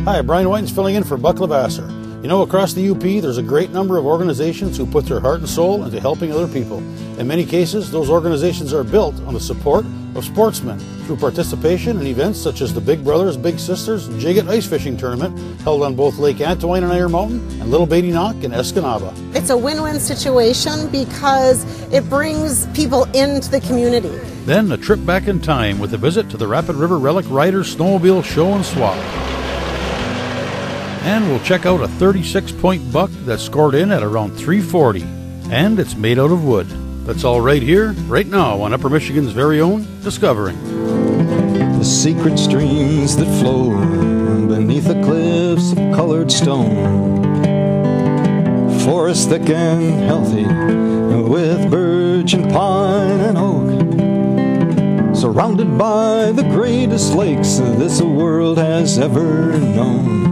Hi, Brian Whiten's filling in for Buck Lavasser. You know, across the UP, there's a great number of organizations who put their heart and soul into helping other people. In many cases, those organizations are built on the support of sportsmen through participation in events such as the Big Brothers Big Sisters Jigga Ice Fishing Tournament held on both Lake Antoine and Iron Mountain and Little Beatty Knock in Escanaba. It's a win-win situation because it brings people into the community. Then a trip back in time with a visit to the Rapid River Relic Riders Snowmobile Show and Swap. And we'll check out a 36-point buck that scored in at around 340. And it's made out of wood. That's all right here, right now on Upper Michigan's very own Discovering. The secret streams that flow beneath the cliffs of colored stone. Forest thick and healthy with birch and pine and oak. Surrounded by the greatest lakes this world has ever known.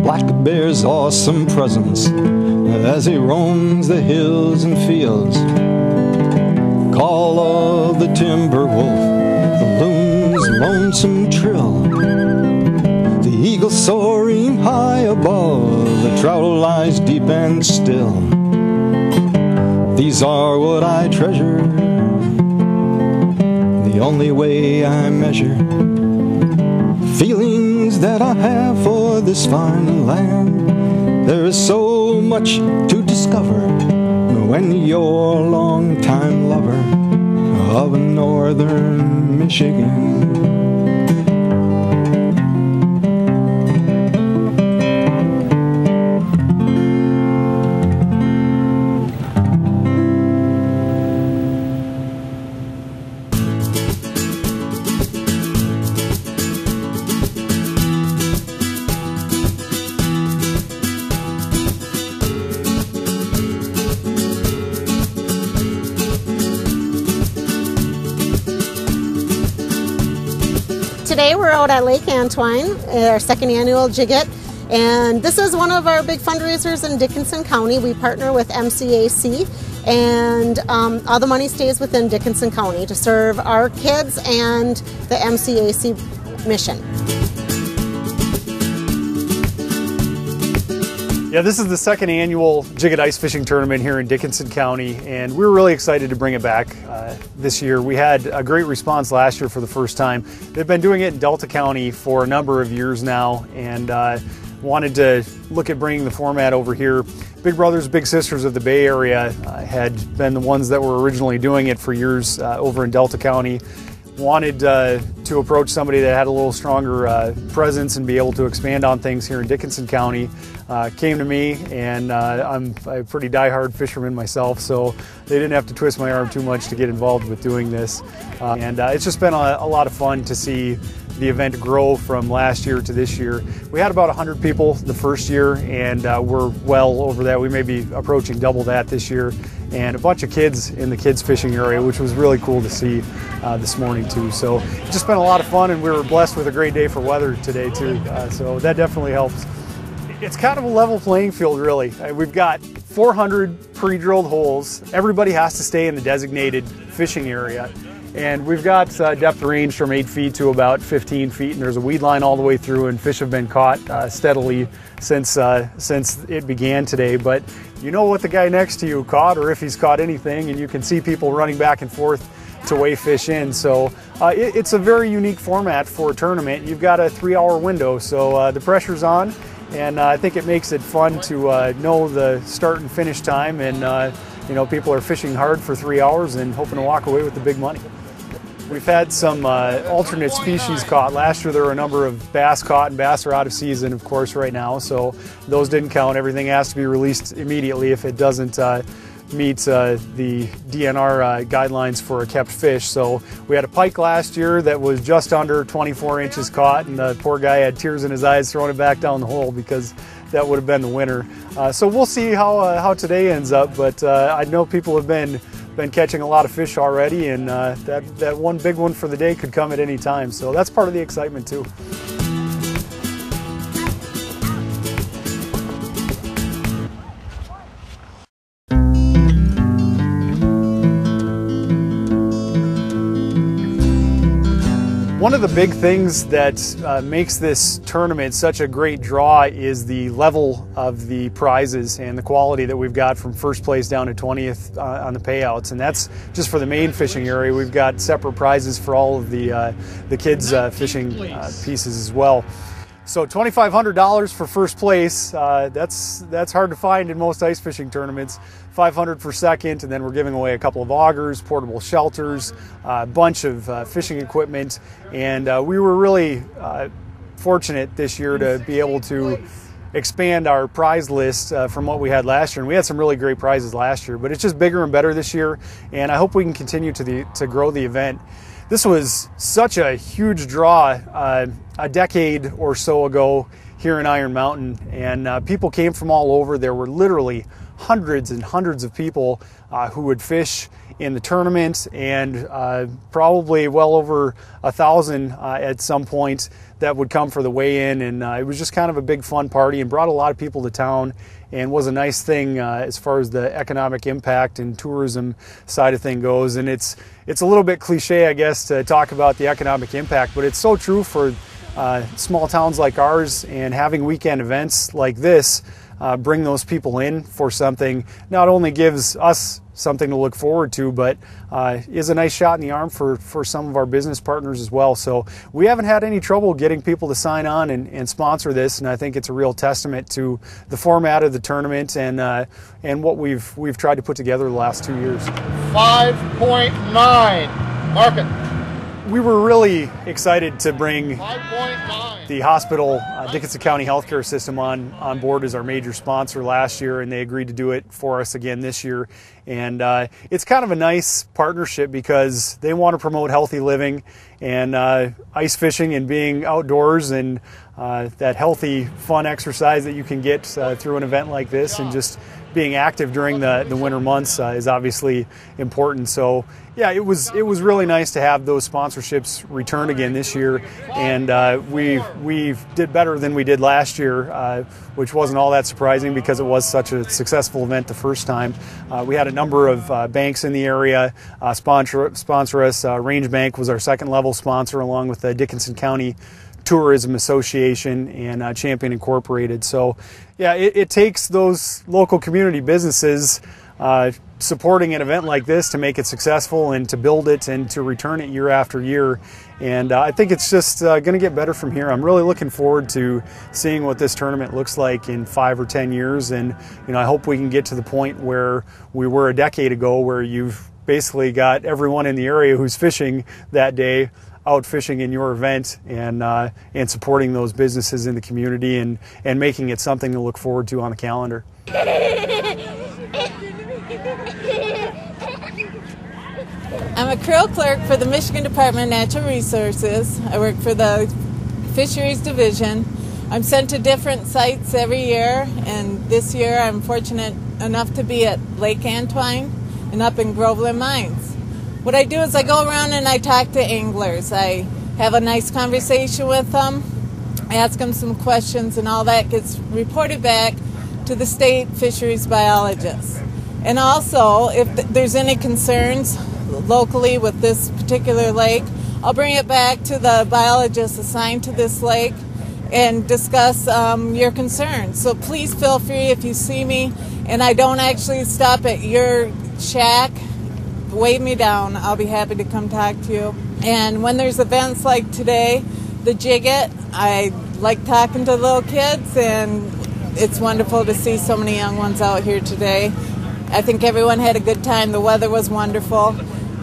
Black bear's awesome presence as he roams the hills and fields. Call of the timber wolf, the loon's lonesome trill. The eagle soaring high above, the trout lies deep and still. These are what I treasure, the only way I measure feelings that I have for this fine land. There is so much to discover when you're a long-time lover of northern Michigan. Today we're out at Lake Antoine, our second annual Jigga, and this is one of our big fundraisers in Dickinson County. We partner with MCAC, and all the money stays within Dickinson County to serve our kids and the MCAC mission. Yeah, this is the second annual Jigga Ice Fishing Tournament here in Dickinson County, and we're really excited to bring it back this year. We had a great response last year for the first time. They've been doing it in Delta County for a number of years now, and wanted to look at bringing the format over here. Big Brothers Big Sisters of the Bay Area had been the ones that were originally doing it for years over in Delta County. Wanted to approach somebody that had a little stronger presence and be able to expand on things here in Dickinson County. Came to me, and I'm a pretty diehard fisherman myself, so they didn't have to twist my arm too much to get involved with doing this. And it's just been a lot of fun to see the event grow from last year to this year. We had about 100 people the first year, and we're well over that. We may be approaching double that this year, and a bunch of kids in the kids fishing area, which was really cool to see this morning too. So it's just been a lot of fun, and we were blessed with a great day for weather today too, so that definitely helps. It's kind of a level playing field, really. We've got 400 pre-drilled holes. Everybody has to stay in the designated fishing area. And we've got depth range from 8 feet to about 15 feet, and there's a weed line all the way through, and fish have been caught steadily since it began today. But you know what the guy next to you caught, or if he's caught anything, and you can see people running back and forth to weigh fish in. So it's a very unique format for a tournament. You've got a 3-hour window, so the pressure's on, and I think it makes it fun to know the start and finish time, and you know, people are fishing hard for 3 hours and hoping to walk away with the big money. We've had some alternate species caught. Last year there were a number of bass caught, and bass are out of season, of course, right now, so those didn't count. Everything has to be released immediately if it doesn't meet the DNR guidelines for a kept fish. So we had a pike last year that was just under 24 inches caught, and the poor guy had tears in his eyes throwing it back down the hole because that would have been the winner. So we'll see how today ends up, but I know people have been catching a lot of fish already, and that one big one for the day could come at any time. So that's part of the excitement too. One of the big things that makes this tournament such a great draw is the level of the prizes and the quality that we've got from first place down to 20th on the payouts, and that's just for the main fishing area. We've got separate prizes for all of the kids fishing pieces as well. So $2,500 for first place, that's hard to find in most ice fishing tournaments. $500 for second, and then we're giving away a couple of augers, portable shelters, a bunch of fishing equipment, and we were really fortunate this year to be able to expand our prize list from what we had last year. And we had some really great prizes last year, but it's just bigger and better this year, and I hope we can continue to grow the event. This was such a huge draw a decade or so ago here in Iron Mountain, and people came from all over. There were literally hundreds and hundreds of people who would fish in the tournament, and probably well over 1,000 at some point that would come for the weigh-in, and it was just kind of a big fun party and brought a lot of people to town, and was a nice thing as far as the economic impact and tourism side of thing goes. And it's a little bit cliche, I guess, to talk about the economic impact, but it's so true for small towns like ours, and having weekend events like this bring those people in for something not only gives us something to look forward to, but is a nice shot in the arm for some of our business partners as well. So we haven't had any trouble getting people to sign on and sponsor this, and I think it's a real testament to the format of the tournament and what we've tried to put together the last 2 years. 5.9, mark it. We were really excited to bring the hospital, Dickinson County Healthcare System on board as our major sponsor last year, and they agreed to do it for us again this year. And it's kind of a nice partnership because they want to promote healthy living and ice fishing and being outdoors, and that healthy, fun exercise that you can get through an event like this, and just being active during the winter months is obviously important. So yeah, it was really nice to have those sponsorships return again this year, and we did better than we did last year, which wasn't all that surprising because it was such a successful event the first time. We had a number of banks in the area sponsor us. Range Bank was our second level sponsor, along with the Dickinson County Tourism Association and Champion Incorporated. So yeah, it takes those local community businesses supporting an event like this to make it successful and to build it and to return it year after year. And I think it's just going to get better from here. I'm really looking forward to seeing what this tournament looks like in 5 or 10 years. And I hope we can get to the point where we were a decade ago, where you've basically got everyone in the area who's fishing that day out fishing in your event, and supporting those businesses in the community, and making it something to look forward to on the calendar. I'm a Krill clerk for the Michigan Department of Natural Resources. I work for the Fisheries Division. I'm sent to different sites every year, and this year I'm fortunate enough to be at Lake Antoine and up in Groveland Mines. What I do is I go around and I talk to anglers. I have a nice conversation with them, I ask them some questions, and all that gets reported back to the state fisheries biologists. And also, if there's any concerns locally with this particular lake, I'll bring it back to the biologists assigned to this lake and discuss your concerns. So please feel free, if you see me and I don't actually stop at your shack, wave me down. I'll be happy to come talk to you. And when there's events like today, the Jigga, I like talking to little kids, and it's wonderful to see so many young ones out here today. I think everyone had a good time. The weather was wonderful,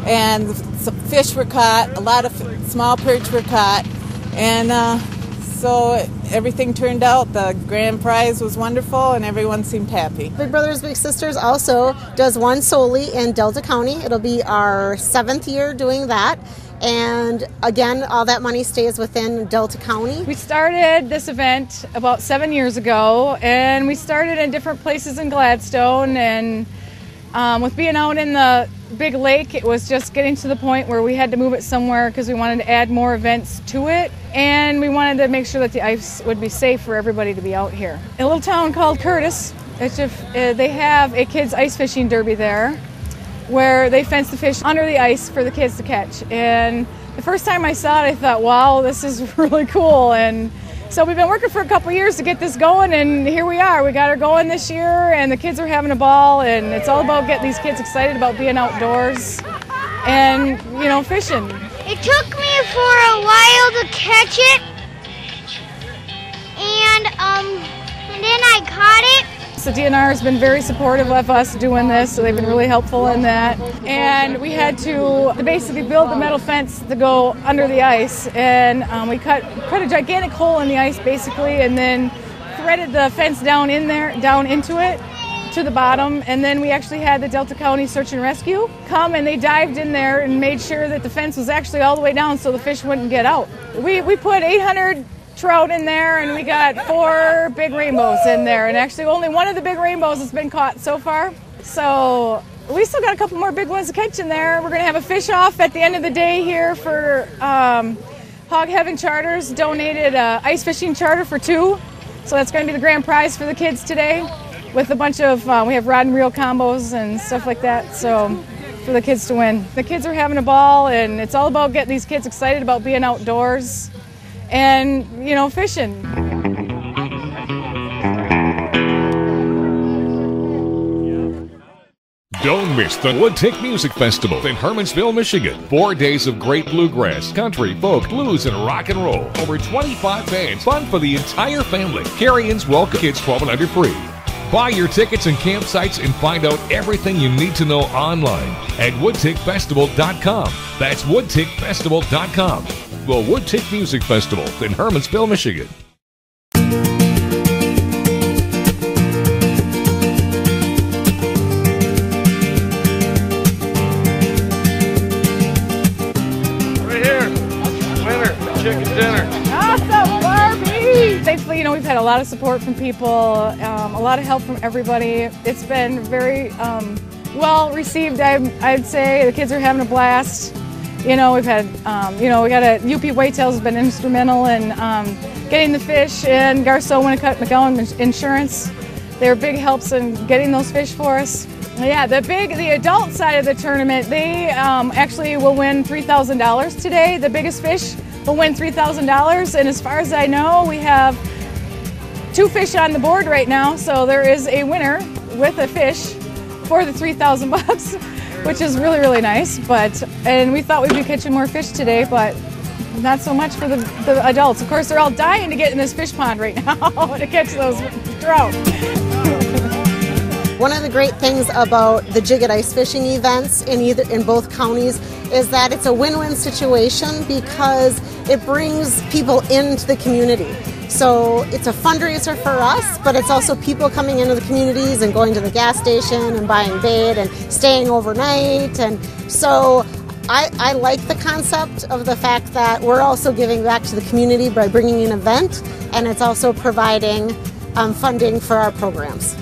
and some fish were caught. A lot of small perch were caught, and so everything turned out. The grand prize was wonderful, and everyone seemed happy. Big Brothers Big Sisters also does one solely in Delta County. It'll be our 7th year doing that. And again, all that money stays within Delta County. We started this event about 7 years ago, and we started in different places in Gladstone. And with being out in the big lake, it was just getting to the point where we had to move it somewhere because we wanted to add more events to it. And we wanted to make sure that the ice would be safe for everybody to be out here. In a little town called Curtis, they have a kids' ice fishing derby there, where they fence the fish under the ice for the kids to catch. And the first time I saw it, I thought, wow, this is really cool. And so we've been working for a couple years to get this going, and here we are. We got her going this year, and the kids are having a ball, and it's all about getting these kids excited about being outdoors and, you know, fishing. It took me for a while to catch it, and then I caught it. So DNR has been very supportive of us doing this, so they've been really helpful in that. And we had to basically build a metal fence to go under the ice, and we cut a gigantic hole in the ice basically, and then threaded the fence down in there, down into it, to the bottom. And then we actually had the Delta County Search and Rescue come, and they dived in there and made sure that the fence was actually all the way down so the fish wouldn't get out. We put 800 trout in there, and we got 4 big rainbows in there, and actually only one of the big rainbows has been caught so far. So we still got a couple more big ones to catch in there. We're going to have a fish off at the end of the day here for Hog Heaven Charters donated an ice fishing charter for 2. So that's going to be the grand prize for the kids today, with a bunch of, we have rod and reel combos and stuff like that, so for the kids to win. The kids are having a ball, and it's all about getting these kids excited about being outdoors and, you know, fishing. Don't miss the Woodtick Music Festival in Hermansville, Michigan. 4 days of great bluegrass, country, folk, blues, and rock and roll. Over 25 bands. Fun for the entire family. Carry-ins welcome. Kids 12 and under free. Buy your tickets and campsites and find out everything you need to know online at woodtickfestival.com. That's woodtickfestival.com. The Woodtick Music Festival in Hermansville, Michigan. Right here, winner, chicken dinner. Awesome, Barbie! Thankfully, you know, we've had a lot of support from people, a lot of help from everybody. It's been very well received, I'd say. The kids are having a blast. You know, we've had, you know, we got a UP Whitetails has been instrumental in getting the fish, and Garceau Winnicott McGowan Insurance. They're big helps in getting those fish for us. Yeah, the adult side of the tournament, they actually will win $3,000 today. The biggest fish will win $3,000, and as far as I know, we have 2 fish on the board right now, so there is a winner with a fish for the $3,000, which is really, really nice. And we thought we'd be catching more fish today, but not so much for the adults. Of course, they're all dying to get in this fish pond right now to catch those trout. One of the great things about the Jigga ice fishing events in both counties is that it's a win-win situation because it brings people into the community. So it's a fundraiser for us, but it's also people coming into the communities and going to the gas station and buying bait and staying overnight. And so I like the concept of the fact that we're also giving back to the community by bringing an event, and it's also providing funding for our programs.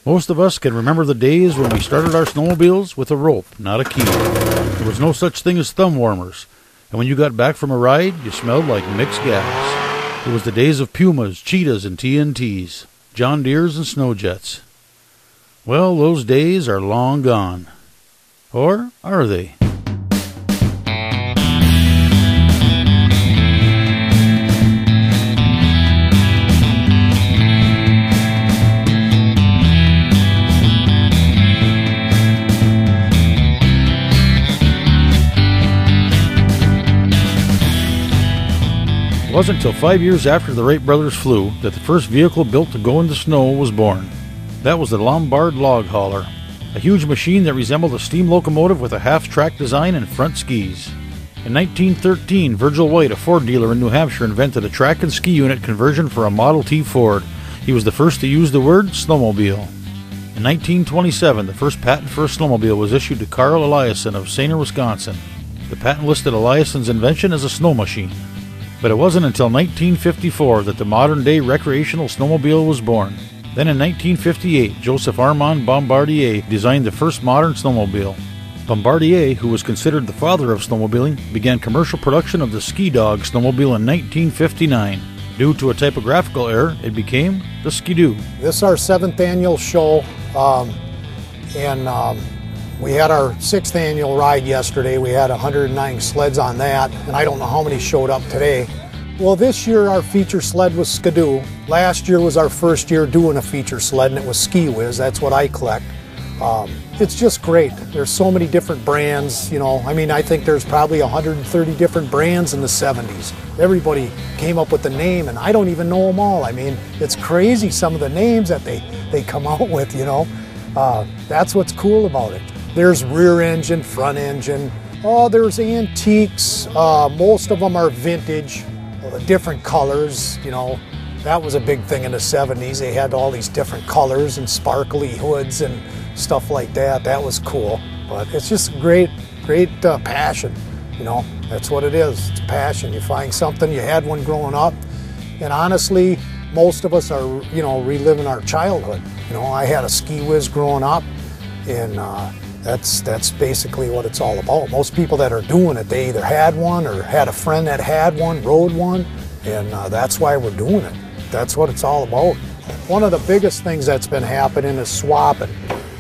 Most of us can remember the days when we started our snowmobiles with a rope, not a key. There was no such thing as thumb warmers, and when you got back from a ride, you smelled like mixed gas. It was the days of Pumas, Cheetahs, and TNTs, John Deeres, and Snowjets. Well, those days are long gone. Or are they? It wasn't until 5 years after the Wright brothers flew that the first vehicle built to go in the snow was born. That was the Lombard log hauler, a huge machine that resembled a steam locomotive with a half-track design and front skis. In 1913, Virgil White, a Ford dealer in New Hampshire, invented a track and ski unit conversion for a Model T Ford. He was the first to use the word snowmobile. In 1927, the first patent for a snowmobile was issued to Carl Eliason of Sainer, Wisconsin. The patent listed Eliason's invention as a snow machine. But it wasn't until 1954 that the modern-day recreational snowmobile was born. Then in 1958, Joseph Armand Bombardier designed the first modern snowmobile. Bombardier, who was considered the father of snowmobiling, began commercial production of the Ski Dog snowmobile in 1959. Due to a typographical error, it became the Ski-Doo. This is our 7th annual show, and We had our 6th annual ride yesterday. We had 109 sleds on that, and I don't know how many showed up today. Well, this year our feature sled was Skidoo. Last year was our first year doing a feature sled, and it was Ski Whiz. That's what I collect. It's just great. There's so many different brands, you know. I mean, I think there's probably 130 different brands in the 70s. Everybody came up with the name, and I don't even know them all. I mean, it's crazy some of the names that they come out with, you know. That's what's cool about it. There's rear engine, front engine. Oh, there's antiques. Most of them are vintage, different colors, you know. That was a big thing in the 70s. They had all these different colors and sparkly hoods and stuff like that. That was cool. But it's just great passion, you know. That's what it is. It's passion. You find something, you had one growing up, and honestly, most of us are, you know, reliving our childhood. You know, I had a Ski Whiz growing up, and that's basically what it's all about. Most people that are doing it, they either had one or had a friend that had one, rode one, and that's why we're doing it. That's what it's all about. One of the biggest things that's been happening is swapping.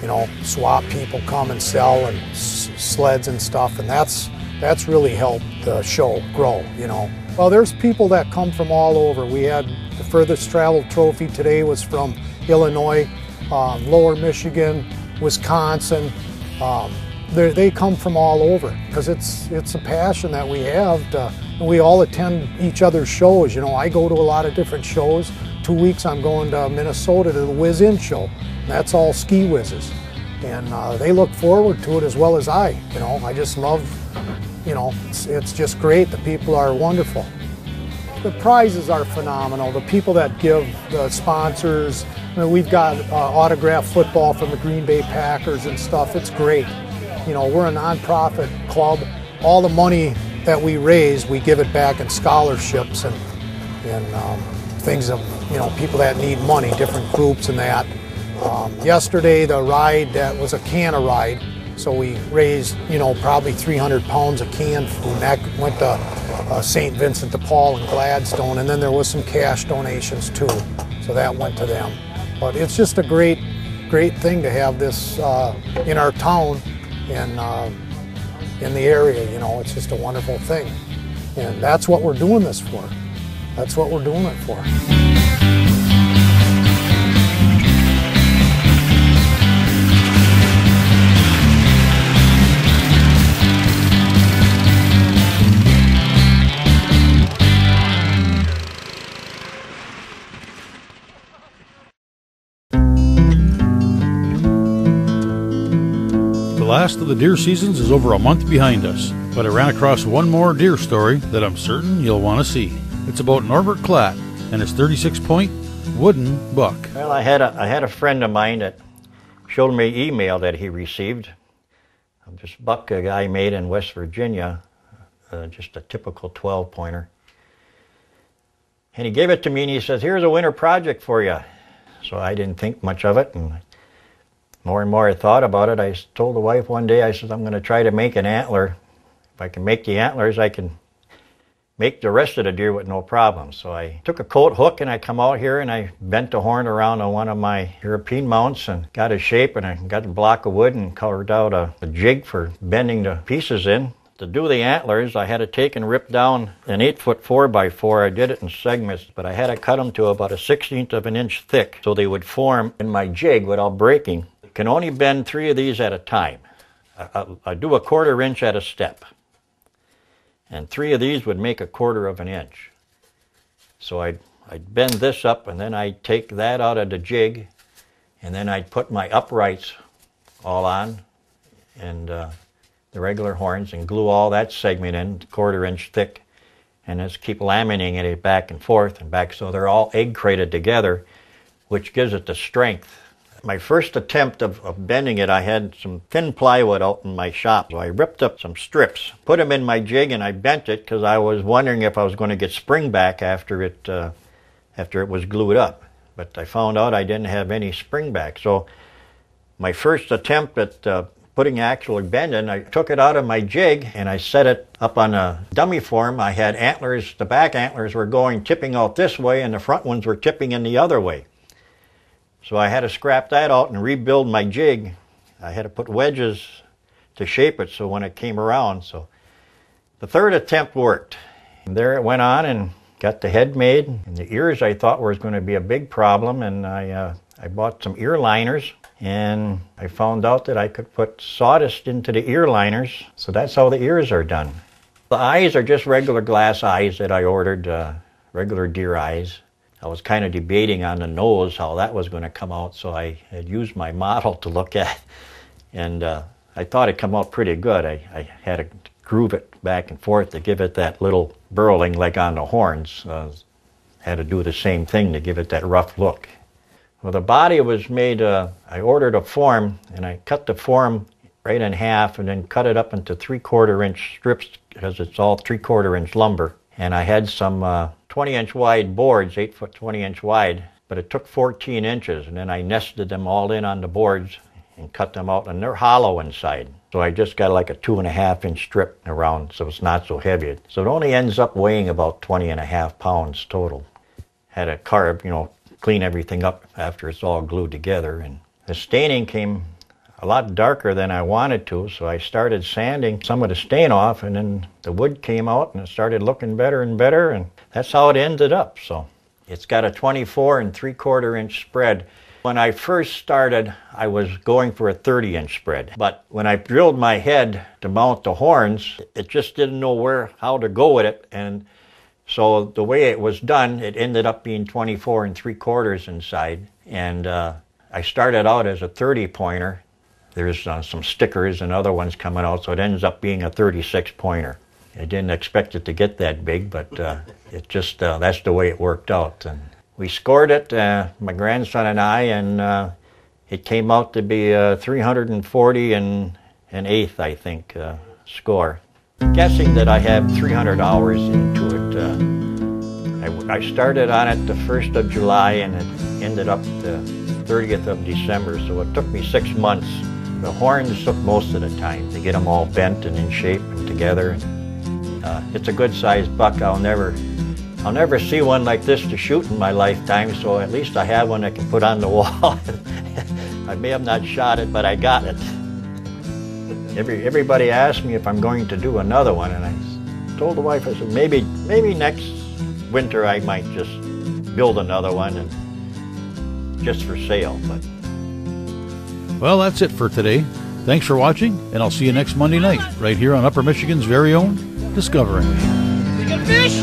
You know, swap people come and sell and sleds and stuff, and that's really helped the show grow, you know. Well, there's people that come from all over. We had the furthest traveled trophy today was from Illinois, Lower Michigan, Wisconsin. They come from all over because it's a passion that we have. And we all attend each other's shows. You know, I go to a lot of different shows. 2 weeks I'm going to Minnesota to the Whiz In show. That's all Ski Whizzes. And they look forward to it as well as I. You know, I just love, you know, it's just great. The people are wonderful. The prizes are phenomenal. The people that give, the sponsors, you know, we've got autographed football from the Green Bay Packers and stuff. It's great. You know, we're a nonprofit club. All the money that we raise, we give it back in scholarships and things of, you know, people that need money, different groups and that. Yesterday, the ride, that was a can ride, so we raised, you know, probably 300 pounds of canned food, and that went to St. Vincent de Paul and Gladstone, and then there was some cash donations too, so that went to them. But it's just a great thing to have this in our town and in the area, you know. It's just a wonderful thing, and that's what we're doing this for. That's what we're doing it for. The last of the deer seasons is over a month behind us, but I ran across one more deer story that I'm certain you'll want to see. It's about Norbert Klatt and his 36-point wooden buck. Well, I had a friend of mine that showed me an email that he received of this buck a guy made in West Virginia, just a typical 12-pointer. And he gave it to me and he says, "Here's a winter project for you." So I didn't think much of it, and more I thought about it. I told the wife one day, I said, "I'm going to try to make an antler. If I can make the antlers, I can make the rest of the deer with no problem." So I took a coat hook and I come out here and I bent the horn around on one of my European mounts and got a shape, and I got a block of wood and carved out a jig for bending the pieces in. To do the antlers, I had to take and rip down an 8-foot 4x4. I did it in segments, but I had to cut them to about a 1/16 of an inch thick so they would form in my jig without breaking. I can only bend 3 of these at a time. I do a 1/4 inch at a step. And 3 of these would make a 1/4 of an inch. So I'd bend this up, and then I'd take that out of the jig, and then I'd put my uprights all on, and the regular horns, and glue all that segment in, 1/4 inch thick, and just keep laminating it back and forth and back, so they're all egg crated together, which gives it the strength. My first attempt of bending it, I had some thin plywood out in my shop. So I ripped up some strips, put them in my jig, and I bent it because I was wondering if I was going to get spring back after it was glued up. But I found out I didn't have any spring back. So my first attempt at putting actual bend in, I took it out of my jig and I set it up on a dummy form. I had antlers, the back antlers were tipping out this way, and the front ones were tipping in the other way. So I had to scrap that out and rebuild my jig. I had to put wedges to shape it so when it came around. So the third attempt worked. And there it went on and got the head made. And the ears I thought was going to be a big problem, and I bought some ear liners, and I found out that I could put sawdust into the ear liners, so that's how the ears are done. The eyes are just regular glass eyes that I ordered, regular deer eyes. I was kind of debating on the nose how that was going to come out, so I had used my model to look at, and I thought it come out pretty good. I had to groove it back and forth to give it that little burrowing like on the horns. Had to do the same thing to give it that rough look. Well, the body was made, I ordered a form, and I cut the form right in half and then cut it up into 3/4 inch strips because it's all 3/4 inch lumber. And I had some 20-inch wide boards, 8 foot 20-inch wide, but it took 14 inches, and then I nested them all in on the boards and cut them out, and they're hollow inside. So I just got like a 2.5 inch strip around, so it's not so heavy. So it only ends up weighing about 20.5 pounds total. Had a carb, you know, clean everything up after it's all glued together. And the staining came a lot darker than I wanted to, so I started sanding some of the stain off, and then the wood came out and it started looking better and better, and that's how it ended up. So it's got a 24 3/4 inch spread. When I first started, I was going for a 30-inch spread, but when I drilled my head to mount the horns, it just didn't know how to go with it, and so the way it was done, it ended up being 24 3/4 inside. And I started out as a 30 pointer. There's some stickers and other ones coming out, so it ends up being a 36 pointer. I didn't expect it to get that big, but it just, that's the way it worked out. And we scored it, my grandson and I, and it came out to be a 340 and an eighth, I think, score. Guessing that I have 300 hours into it. I started on it the 1st of July and it ended up the 30th of December, so it took me 6 months. The horns took most of the time to get them all bent and in shape and together. It's a good sized buck. I'll never see one like this to shoot in my lifetime, so at least I have one I can put on the wall. I may have not shot it, but I got it. Everybody asked me if I'm going to do another one, and I told the wife, I said, maybe next winter I might just build another one and just for sale. But well, that's it for today. Thanks for watching, and I'll see you next Monday night, right here on Upper Michigan's very own Discovering. You got fish?